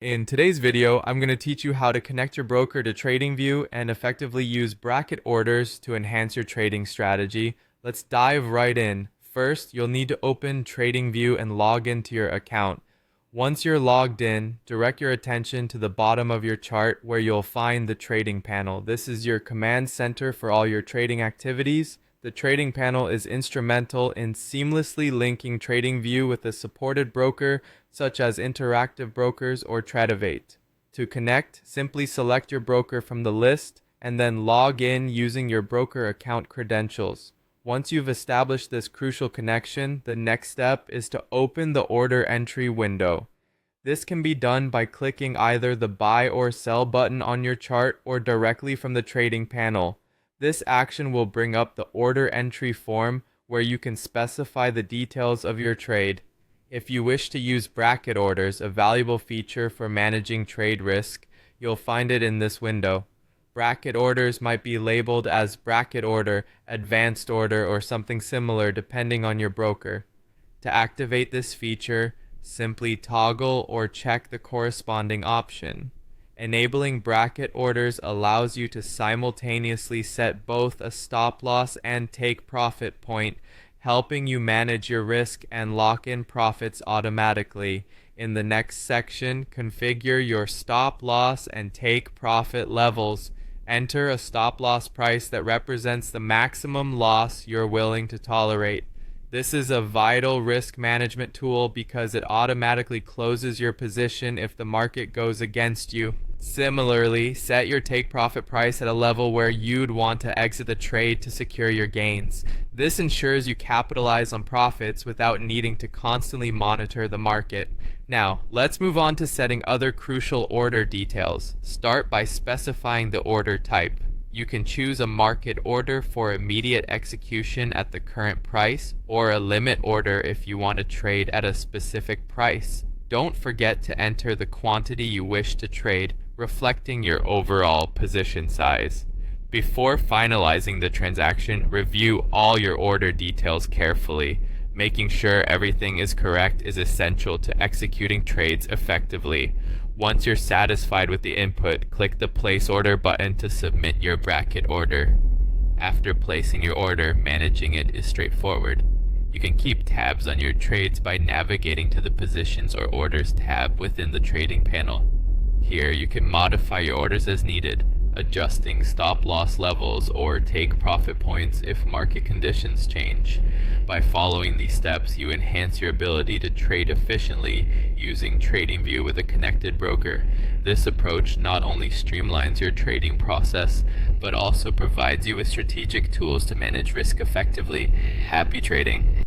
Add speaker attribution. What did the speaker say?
Speaker 1: In today's video, I'm going to teach you how to connect your broker to TradingView and effectively use bracket orders to enhance your trading strategy. Let's dive right in. First, you'll need to open TradingView and log into your account. Once you're logged in, direct your attention to the bottom of your chart where you'll find the trading panel. This is your command center for all your trading activities. The trading panel is instrumental in seamlessly linking TradingView with a supported broker such as Interactive Brokers or Tradivate. To connect, simply select your broker from the list and then log in using your broker account credentials. Once you've established this crucial connection, the next step is to open the order entry window. This can be done by clicking either the buy or sell button on your chart or directly from the trading panel. This action will bring up the order entry form where you can specify the details of your trade. If you wish to use bracket orders, a valuable feature for managing trade risk, you'll find it in this window. Bracket orders might be labeled as bracket order, advanced order, or something similar depending on your broker. To activate this feature, simply toggle or check the corresponding option. Enabling bracket orders allows you to simultaneously set both a stop loss and take profit point, helping you manage your risk and lock in profits automatically. In the next section, configure your stop loss and take profit levels. Enter a stop loss price that represents the maximum loss you're willing to tolerate. This is a vital risk management tool because it automatically closes your position if the market goes against you. Similarly, set your take profit price at a level where you'd want to exit the trade to secure your gains. This ensures you capitalize on profits without needing to constantly monitor the market. Now, let's move on to setting other crucial order details. Start by specifying the order type. You can choose a market order for immediate execution at the current price, or a limit order if you want to trade at a specific price. Don't forget to enter the quantity you wish to trade, reflecting your overall position size. Before finalizing the transaction, review all your order details carefully. Making sure everything is correct is essential to executing trades effectively. Once you're satisfied with the input, click the Place Order button to submit your bracket order. After placing your order, managing it is straightforward. You can keep tabs on your trades by navigating to the Positions or Orders tab within the trading panel. Here you can modify your orders as needed, adjusting stop loss levels or take profit points if market conditions change. By following these steps, you enhance your ability to trade efficiently using TradingView with a connected broker. This approach not only streamlines your trading process, but also provides you with strategic tools to manage risk effectively. Happy trading!